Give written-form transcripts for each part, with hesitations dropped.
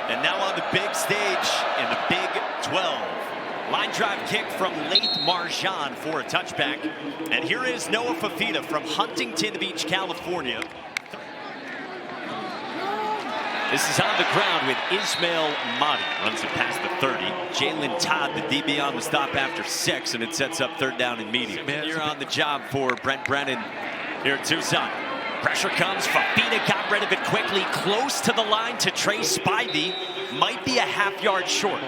And now on the big stage in the Big 12. Line drive kick from Laith Marjan for a touchback. And here is Noah Fafita from Huntington Beach, California. This is on the ground with Ismail Mahdi. Runs it past the 30. Jalen Todd, the DB, on the stop after 6, and it sets up third down and medium. You're on the job for Brent Brennan here at Tucson. Pressure comes. Fafita got rid of it quickly. Close to the line to Trey Spivey. Might be a half-yard short.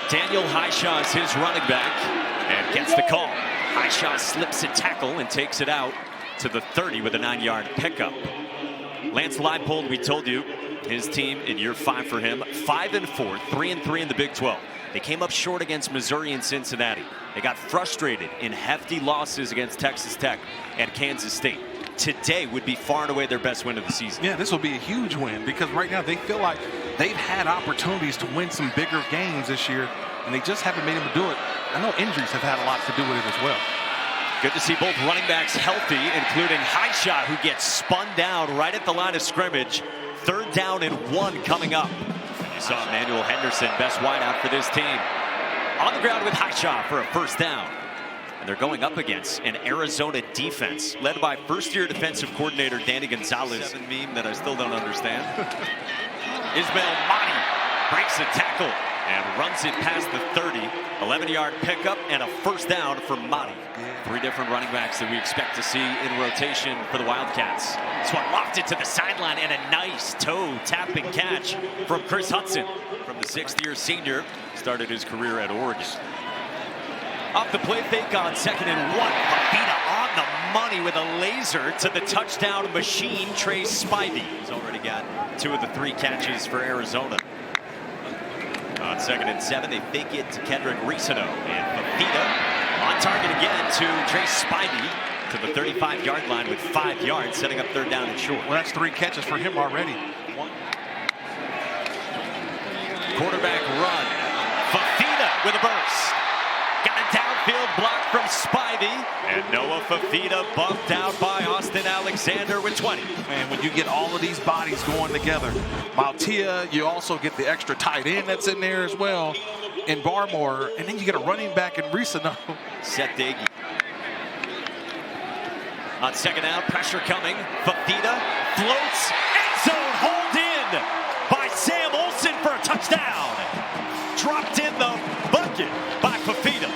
Daniel Highshaw is his running back and gets the call. Highshaw slips a tackle and takes it out to the 30 with a 9-yard pickup. Lance Leipold, we told you, his team in year 5 for him, 5-4, 3-3 in the Big 12. They came up short against Missouri and Cincinnati. They got frustrated in hefty losses against Texas Tech and Kansas State. Today would be far and away their best win of the season. Yeah, this will be a huge win because right now they feel like they've had opportunities to win some bigger games this year, and they just haven't been able to do it. I know injuries have had a lot to do with it as well. Good to see both running backs healthy, including Highshot, who gets spun down right at the line of scrimmage. 3rd down and 1 coming up. And you saw Emmanuel Henderson, best wideout for this team. On the ground with Highshot for a 1st down. And they're going up against an Arizona defense led by first-year defensive coordinator Danny Gonzalez. A meme that I still don't understand. Ismail Mahdi breaks a tackle and runs it past the 30. 11-yard pickup and a 1st down for Mahdi. 3 different running backs that we expect to see in rotation for the Wildcats. This one locked it to the sideline and a nice toe-tapping catch from Chris Hudson. From the 6th-year senior, started his career at Oregon. Off the play fake on 2nd and 1. Fafita on the money with a laser to the touchdown machine, Trey Spivey. He's already got 2 of the 3 catches for Arizona. On 2nd and 7, they fake it to Kendrick Risano. And Fafita on target again to Trey Spivey to the 35-yard line with 5 yards, setting up 3rd down and short. Well, that's 3 catches for him already. Quarterback run. Fafita with a burst. Got a downfield block from Spivey. And Noah Fafita bumped out by Austin Alexander with 20. Man, when you get all of these bodies going together, Maltia, you also get the extra tight end that's in there as well in Barmore, and then you get a running back in Risano. Seth Dagey. On 2nd down, pressure coming. Fafita floats. End zone hauled in by Sam Olsen for a touchdown. Dropped in the bucket by Fafita.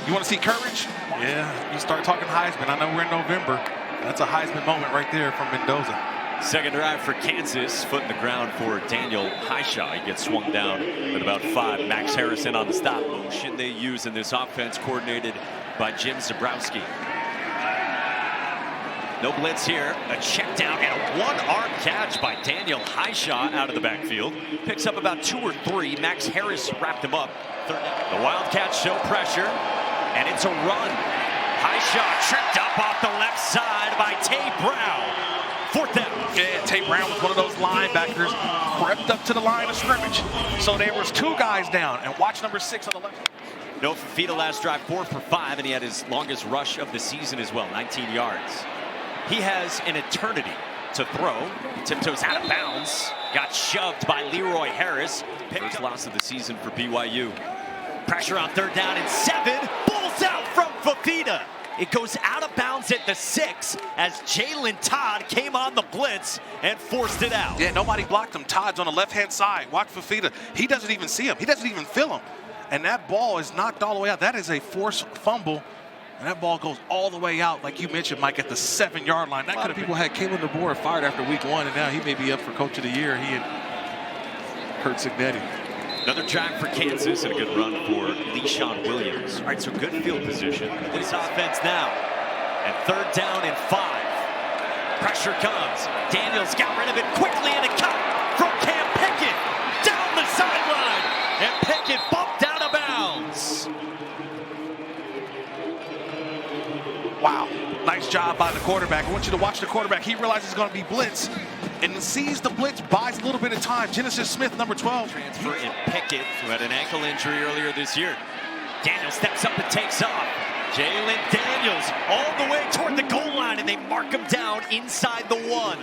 You want to see courage? Yeah, you start talking Heisman. I know we're in November. That's a Heisman moment right there from Mendoza. 2nd drive for Kansas. Foot in the ground for Daniel Highshaw. He gets swung down at about 5. Max Harrison on the stop. Motion they use in this offense, coordinated by Jim Zabrowski. No blitz here. A check down and a 1-arm catch by Daniel Highshaw out of the backfield. Picks up about 2 or 3. Max Harris wrapped him up. 3rd down. The Wildcats show pressure, and it's a run. Highshaw tripped up off the left side by Tay Brown. 4th down. Yeah, Tay Brown was one of those linebackers, crept up to the line of scrimmage. So there was 2 guys down, and watch number 6 on the left. No Fafita last drive, 4 for 5, and he had his longest rush of the season as well, 19 yards. He has an eternity to throw. Tiptoes out of bounds. Got shoved by Leroy Harris. First loss of the season for BYU. Pressure on 3rd down and 7. Bulls out from Fafita. It goes out of bounds at the 6 as Jalen Todd came on the blitz and forced it out. Yeah, nobody blocked him. Todd's on the left-hand side. Watch Fafita. He doesn't even see him. He doesn't even feel him. And that ball is knocked all the way out. That is a forced fumble. And that ball goes all the way out, like you mentioned, Mike, at the 7-yard line. That A lot of people had Kalen DeBoer fired after week 1, and now he may be up for Coach of the Year. He and Kurt Signetti. Another drive for Kansas and a good run for Le'Shawn Williams. All right, so good field position. This offense now at 3rd down and 5. Pressure comes. Daniels got rid of it quickly and a cut from Cam Pickett down the sideline. And Pickett bumped out of bounds. Wow, nice job by the quarterback. I want you to watch the quarterback. He realizes it's going to be blitz and sees the blitz, buys a little bit of time. Genesis Smith, number 12. Transfer in Pickett, who had an ankle injury earlier this year. Daniel steps up and takes off. Jalen Daniels all the way toward the goal line, and they mark him down inside the 1.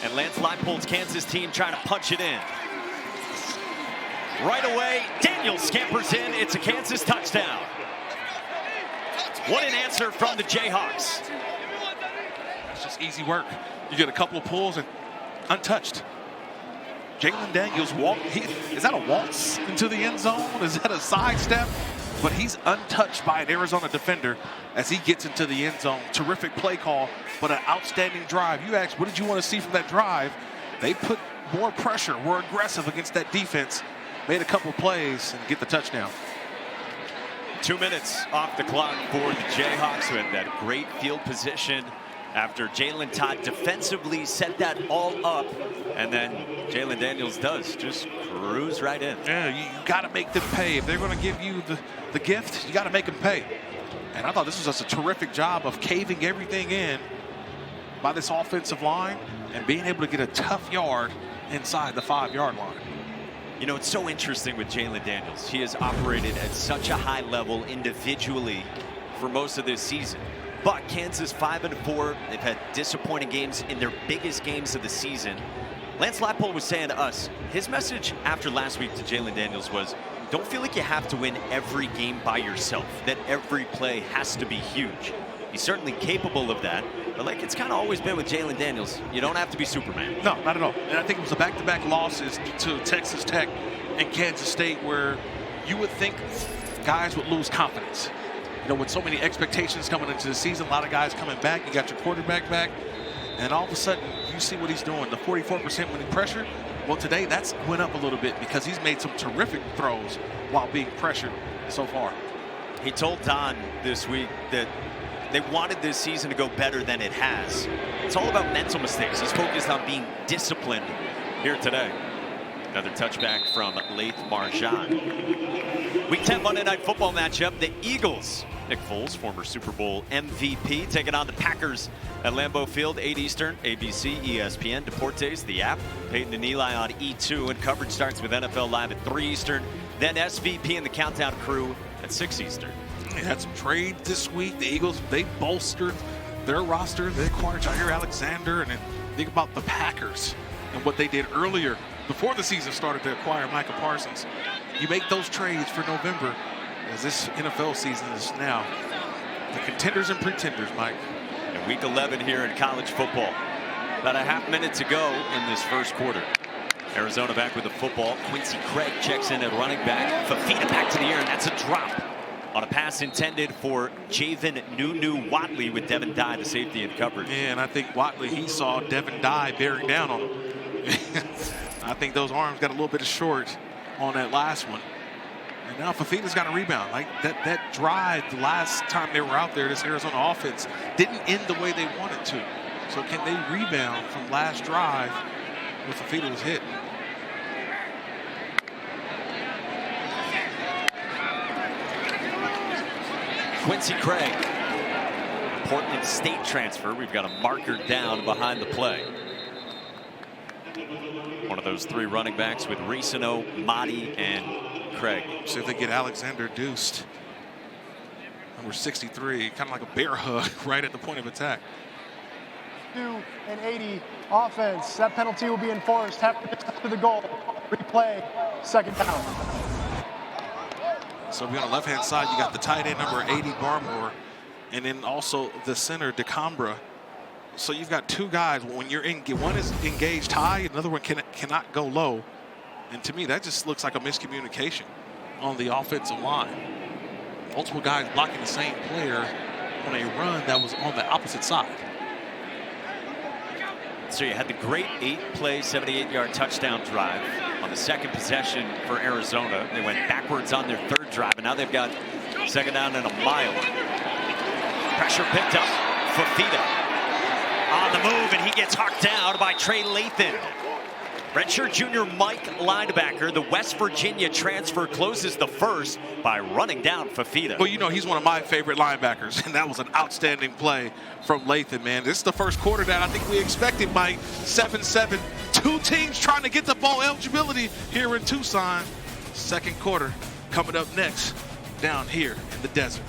And Lance Leipold's Kansas team trying to punch it in. Right away, Daniels scampers in. It's a Kansas touchdown. What an answer from the Jayhawks. It's just easy work. You get a couple of pulls and untouched. Jalen Daniels is that a waltz into the end zone? Is that a sidestep? But he's untouched by an Arizona defender as he gets into the end zone. Terrific play call, but an outstanding drive. You asked, what did you want to see from that drive? They put more pressure, were aggressive against that defense, made a couple plays, and get the touchdown. 2 minutes off the clock for the Jayhawks, who had that great field position after Jalen Todd defensively set that all up, and then Jalen Daniels does just cruise right in. Yeah, you got to make them pay. If they're going to give you the gift, you got to make them pay. And I thought this was just a terrific job of caving everything in by this offensive line and being able to get a tough yard inside the 5-yard line. You know, it's so interesting with Jalen Daniels. He has operated at such a high level individually for most of this season. But Kansas 5-4, they've had disappointing games in their biggest games of the season. Lance Leipold was saying to us, his message after last week to Jalen Daniels was, don't feel like you have to win every game by yourself, that every play has to be huge. He's certainly capable of that, but like it's kind of always been with Jalen Daniels, you don't have to be Superman. No, not at all. And I think it was a back-to-back losses to Texas Tech and Kansas State where you would think guys would lose confidence. You know, with so many expectations coming into the season, a lot of guys coming back, you got your quarterback back, and all of a sudden you see what he's doing. The 44% winning pressure, well today that's went up a little bit because he's made some terrific throws while being pressured so far. He told Don this week that they wanted this season to go better than it has. It's all about mental mistakes. He's focused on being disciplined here today. Another touchback from Laith Marjan. Week 10 Monday Night Football matchup. The Eagles, Nick Foles, former Super Bowl MVP, taking on the Packers at Lambeau Field, 8 Eastern, ABC, ESPN, Deportes, the app, Peyton and Eli on E2, and coverage starts with NFL Live at 3 Eastern, then SVP and the Countdown Crew at 6 Eastern. They had some trade this week. The Eagles, they bolstered their roster. They acquired Jair Alexander, and then think about the Packers and what they did earlier before the season started to acquire Micah Parsons. You make those trades for November, as this NFL season is now the contenders and pretenders, Mike. And week 11 here in college football. About a half minute to go in this first quarter. Arizona back with the football. Quincy Craig checks in at running back. Fafita back to the air, and that's a drop on a pass intended for Javen Nunu Watley with Devin Dye, the safety and coverage. Yeah, and I think Watley, he saw Devin Dye bearing down on him. I think those arms got a little bit short on that last one. And now Fafita's got a rebound. Like that drive the last time they were out there, this Arizona offense didn't end the way they wanted to. So can they rebound from last drive where Fafita was hit? Quincy Craig, Portland State transfer. We've got a marker down behind the play. One of those 3 running backs with Ricino, Motti, and Craig. See if they get Alexander deuced. Number 63, kind of like a bear hug right at the point of attack. 2-80 offense. That penalty will be enforced. Half to the goal. Replay. Second down. So on the left-hand side, you got the tight end number 80, Barmore, and then also the center, DeCambra. So you've got 2 guys. When you're in, one is engaged high, another one cannot go low. And to me, that just looks like a miscommunication on the offensive line. Multiple guys blocking the same player on a run that was on the opposite side. So you had the great 8-play, 78-yard touchdown drive on the second possession for Arizona. They went backwards on their 3rd drive, and now they've got 2nd down and a mile. Pressure picked up. Fafita on the move, and he gets hawked down by Trey Lathan. Redshirt junior Mike linebacker, the West Virginia transfer, closes the first by running down Fafita. Well, you know, he's one of my favorite linebackers, and that was an outstanding play from Lathan, man. This is the first quarter that I think we expected, Mike. 7-7. 2 teams trying to get the bowl eligibility here in Tucson. Second quarter coming up next down here in the desert.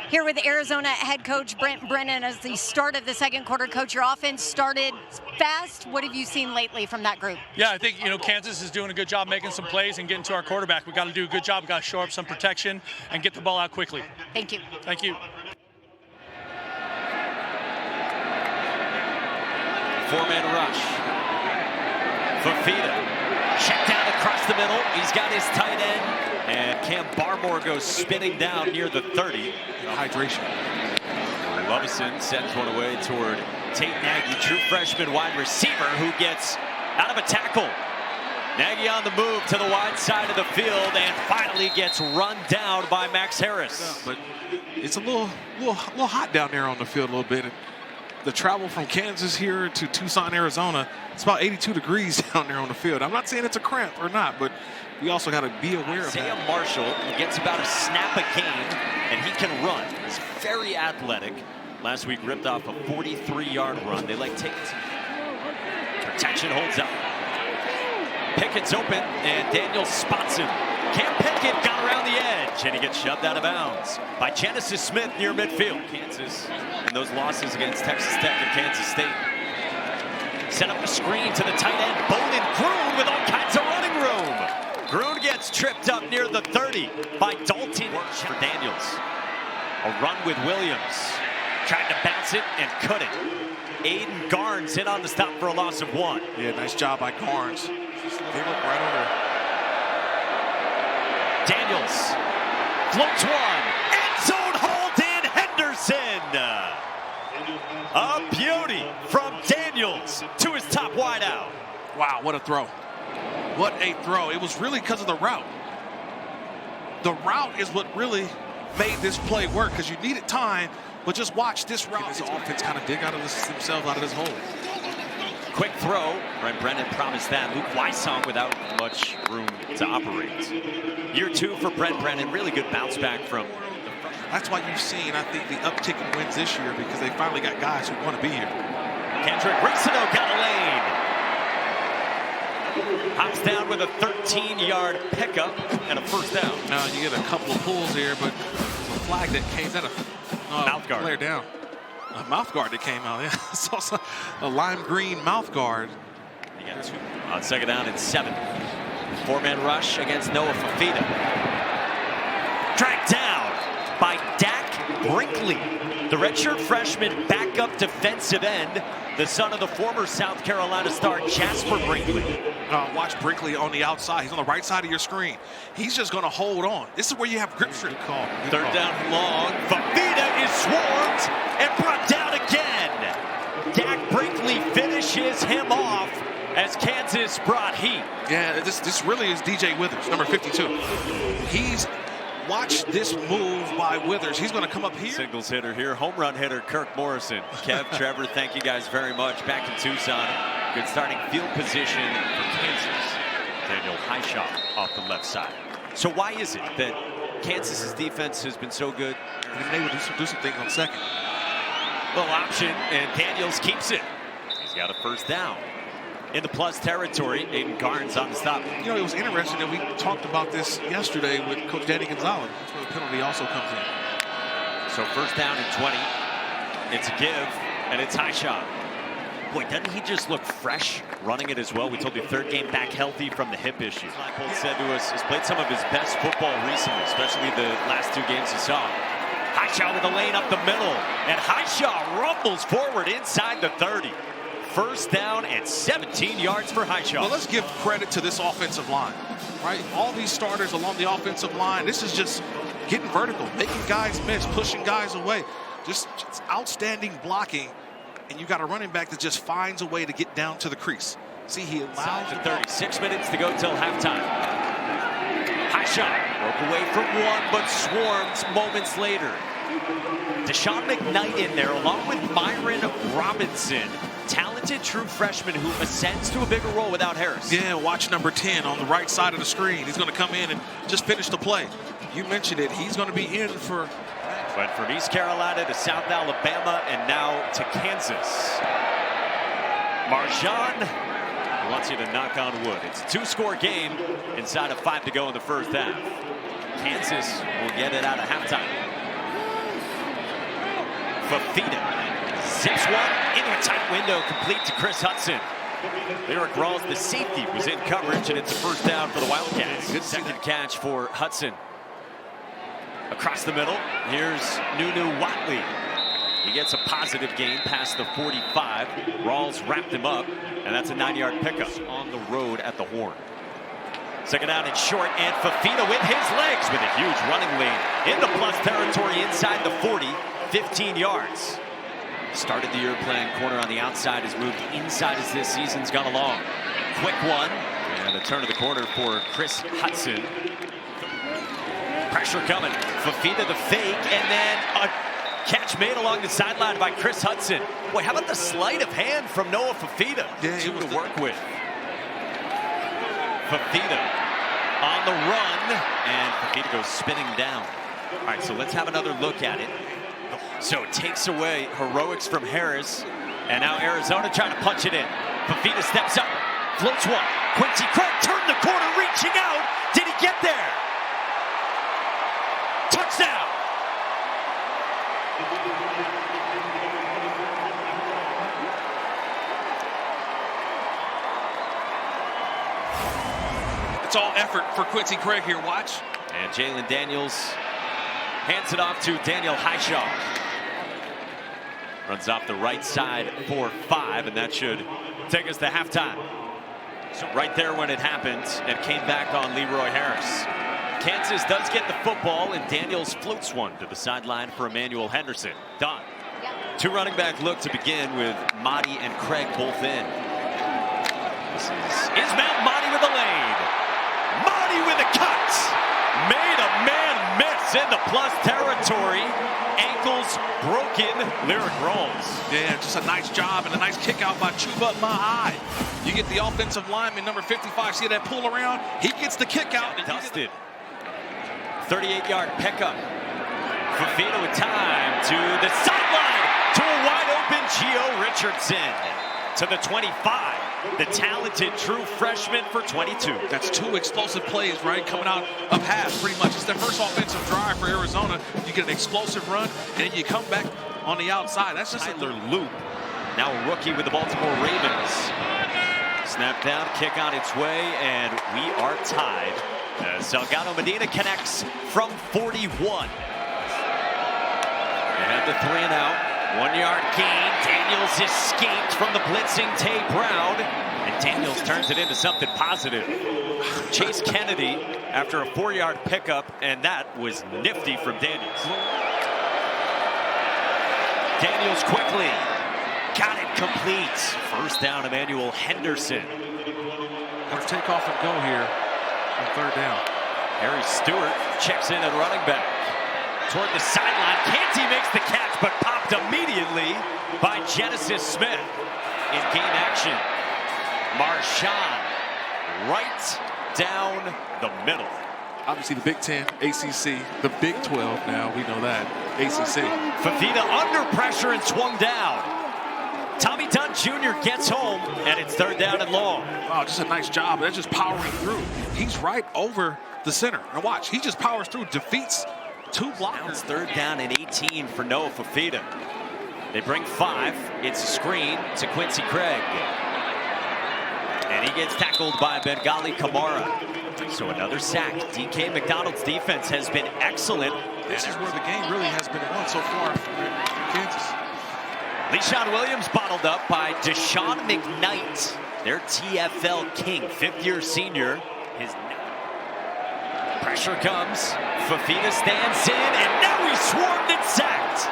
Here with Arizona head coach Brent Brennan as the start of the second quarter. Coach, your offense started fast. What have you seen lately from that group? Yeah, I think, Kansas is doing a good job making some plays and getting to our quarterback. We got to do a good job. We got to shore up some protection and get the ball out quickly. Thank you. Thank you. Four-man rush. Fafita. Check down across the middle. He's got his tight end. And Cam Barmore goes spinning down near the 30. Hydration. Lovison sends one away toward Tate Nagy, true freshman wide receiver who gets out of a tackle. Nagy on the move to the wide side of the field and finally gets run down by Max Harris. But it's a little hot down there on the field a little bit. The travel from Kansas here to Tucson, Arizona, it's about 82 degrees down there on the field. I'm not saying it's a cramp or not, but we also got to be aware of Isaiah that. Marshall gets about a snap a game, and he can run. He's very athletic. Last week ripped off a 43-yard run. They like tickets. Protection holds up. Pickett's open, and Daniel spots him. Cam Pickett got around the edge, and he gets shoved out of bounds by Genesis Smith near midfield. Kansas and those losses against Texas Tech and Kansas State. Set up a screen to the tight end, Bowden Groon with all kinds of running room. Groon gets tripped up near the 30 by Dalton. Works for Daniels. A run with Williams. Tried to bounce it and couldn't. Aiden Garnes in on the stop for a loss of 1. Yeah, nice job by Garnes. They look right over. Daniels floats one. End zone hold in Henderson. A beauty from Daniels to his top wideout. Wow, what a throw. What a throw. It was really because of the route. The route is what really made this play work because you needed time, but just watch this route. This offense kind of dig out of themselves out of this hole. Quick throw. Brent Brennan promised that. Luke Wysong without much room to operate. Year 2 for Brent Brennan. Really good bounce back from. That's why you've seen, I think, the uptick in wins this year because they finally got guys who want to be here. Kendrick Riccino got a lane. Hops down with a 13-yard pickup and a first down. Now you get a couple of pulls here, but the flag that came out of mouth guard. Player down. A mouth guard that came out. Yeah, it's also a lime green mouth guard. You got 2 on second down and 7. Four-man rush against Noah Fafita. Dragged down by Dak Brinkley, the redshirt freshman backup defensive end, the son of the former South Carolina star Jasper Brinkley. Watch Brinkley on the outside. He's on the right side of your screen. He's just going to hold on. This is where you have grip strength. Good call. Good Third call. down long. Fafita is swarmed and brought down again. Dak Brinkley finishes him off as Kansas brought heat. Yeah, this really is DJ Withers, number 52. Watch this move by Withers. He's going to come up here. Singles hitter here. Home run hitter Kirk Morrison. Kev, Trevor, thank you guys very much. Back in Tucson. Good starting field position for Kansas. Daniel Highshaw off the left side. So why is it that Kansas's defense has been so good? And they would do some things on second. Little option, and Daniels keeps it. He's got a first down. In the plus territory, Aiden Garnes on the stop. You know, it was interesting that we talked about this yesterday with Coach Danny Gonzalez. That's where the penalty also comes in. So first down and 20. It's a give, and it's Highshaw. Boy, doesn't he just look fresh running it as well? We told you third game back healthy from the hip issue. Leipold said to us, he's played some of his best football recently, especially the last 2 games he saw. Highshaw with a lane up the middle, and Highshaw rumbles forward inside the 30. First down and 17 yards for Highshaw. Well, let's give credit to this offensive line, right? All these starters along the offensive line, this is just getting vertical, making guys miss, pushing guys away. Just outstanding blocking, and you got a running back that just finds a way to get down to the crease. See, he allows the 36 minutes to go till halftime. Highshaw broke away from 1, but swarms moments later. Deshaun McKnight in there, along with Myron Robinson. Talented true freshman who ascends to a bigger role without Harris. Yeah, watch number 10 on the right side of the screen. He's going to come in and just finish the play. You mentioned it. He's going to be in for... Went from East Carolina to South Alabama and now to Kansas. Marjan wants you to knock on wood. It's a 2-score game inside of 5 to go in the first half. Kansas will get it out of halftime. Fafita zips one into a tight window, complete to Chris Hudson. Lyric Rawls, the safety, was in coverage, and it's a first down for the Wildcats. Good second catch for Hudson. Across the middle, here's Nunu Watley. He gets a positive gain past the 45. Rawls wrapped him up, and that's a 9-yard pickup on the road at the Horn. Second down and short, and Fafita with his legs with a huge running lane into plus territory inside the 40, 15 yards. Started the year playing corner on the outside, has moved inside as this season's gone along. Quick one, and a turn of the corner for Chris Hudson. Pressure coming, Fafita the fake, and then a catch made along the sideline by Chris Hudson. Boy, how about the sleight of hand from Noah Fafita? Yeah, Two to work with. Fafita on the run, and Fafita goes spinning down. All right, so let's have another look at it. So it takes away heroics from Harris, and now Arizona trying to punch it in. Fafita steps up, floats one. Quincy Craig turned the corner, reaching out. Did he get there? Touchdown! It's all effort for Quincy Craig here. Watch. And Jalen Daniels hands it off to Daniel Highshaw. Runs off the right side for 5, and that should take us to halftime. So right there when it happened, it came back on Leroy Harris. Kansas does get the football, and Daniels floats one to the sideline for Emmanuel Henderson. Done. Two running back look to begin with Mahdi and Craig both in. This is Ismail Mahdi with the lane. Mahdi with a cut. Made a man miss in the plus territory. Ankles broken. Lyric Rawls. Yeah, just a nice job and a nice kick out by Chuba Mahai. You get the offensive lineman, number 55, see that pull around? He gets the kick out. And dusted. 38-yard pickup. Fafita with time to the sideline. To a wide open Gio Richardson. To the 25. The talented true freshman for 22. That's 2 explosive plays, right? Coming out of half, pretty much. It's their first offensive drive for Arizona. You get an explosive run, and then you come back on the outside. That's just Tyler Loop, now a rookie with the Baltimore Ravens. Snap down, kick on its way, and we are tied. Salgado Medina connects from 41. They had the 3 and out. 1-yard gain. Daniels escaped from the blitzing Tay Brown, and Daniels turns it into something positive. Chase Kennedy after a 4-yard pickup, and that was nifty from Daniels. Daniels quickly got it complete. First down, Emmanuel Henderson. Let's take off and go here on 3rd down. Harry Stewart checks in at running back. Toward the sideline. Canty makes the catch, but popped immediately by Genesis Smith. In game action, Marshawn right down the middle. Obviously the Big Ten, ACC, the Big 12 now, we know that, ACC. Fafita under pressure and swung down. Tommy Dunn Jr. gets home, and it's 3rd down and long. Oh, just a nice job. That's just powering through. He's right over the center. Now watch, he just powers through, defeats 2 blockers. It's 3rd down and 18 for Noah Fafita. They bring 5. It's a screen to Quincy Craig. And he gets tackled by Bengali Kamara. So another sack. DK McDonald's defense has been excellent. This is where the game really has been won so far for Kansas. LeSean Williams bottled up by Deshaun McKnight, their TFL king, 5th-year senior. His pressure comes. Fafita stands in, and now he's swarmed and sacked.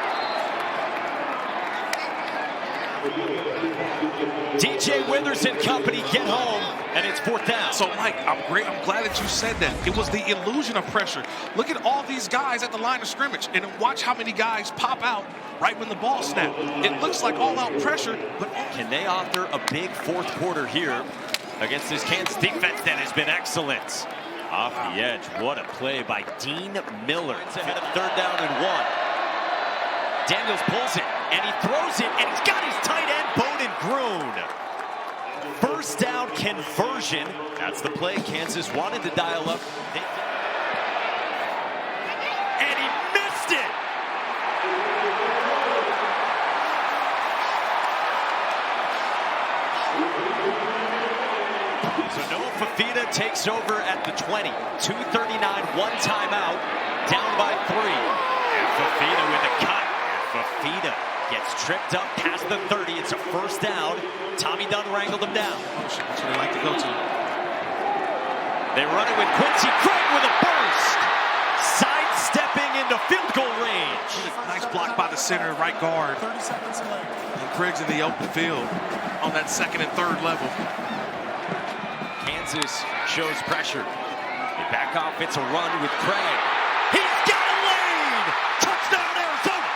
DJ Withers and company get home, and it's 4th down. So, Mike, I'm glad that you said that. It was the illusion of pressure. Look at all these guys at the line of scrimmage, and watch how many guys pop out right when the ball snapped. It looks like all-out pressure, but can they author a big 4th quarter here against this Kansas defense that has been excellent? Off the edge, what a play by Dean Miller. It's ahead of 3rd down and 1. Daniels pulls it, and he throws it, and he's got his tight end, Bowden Groon. 1st down conversion. That's the play Kansas wanted to dial up. And he missed it. takes over at the 20. 2:39, one timeout, down by 3. And Fafita with a cut. Fafita gets tripped up past the 30. It's a first down. Tommy Dunn wrangled him down. That's what they like to go to. They run it with Quincy Craig with a burst. Sidestepping into field goal range. Nice block by the center right guard. 30 seconds left. And Craig's in the open field on that second and third level. Kansas shows pressure. They back off. It's a run with Craig. He's got a lead! Touchdown, Arizona!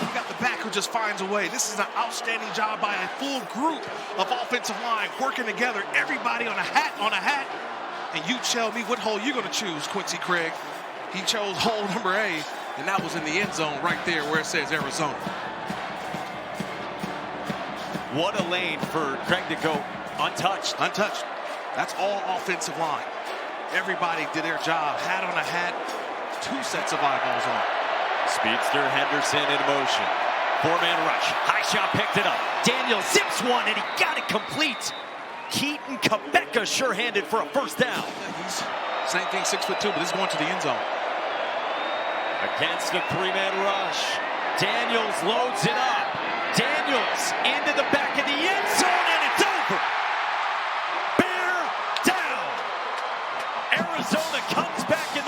You got the back who just finds a way. This is an outstanding job by a full group of offensive line working together. Everybody on a hat. And you tell me what hole you're going to choose, Quincy Craig. He chose hole number A, and that was in the end zone right there where it says Arizona. What a lane for Craig to go untouched. Untouched. That's all offensive line. Everybody did their job. Hat on a hat, 2 sets of eyeballs on. Speedster Henderson in motion. 4-man rush. High shot picked it up. Daniel zips one, and he got it complete. Keaton Kabeka sure-handed for a first down. He's same thing, 6'2", but he's going to the end zone. Against a 3-man rush. Daniels loads it up. Daniels into the back of the end zone, and it's over. Bear down. Arizona comes back in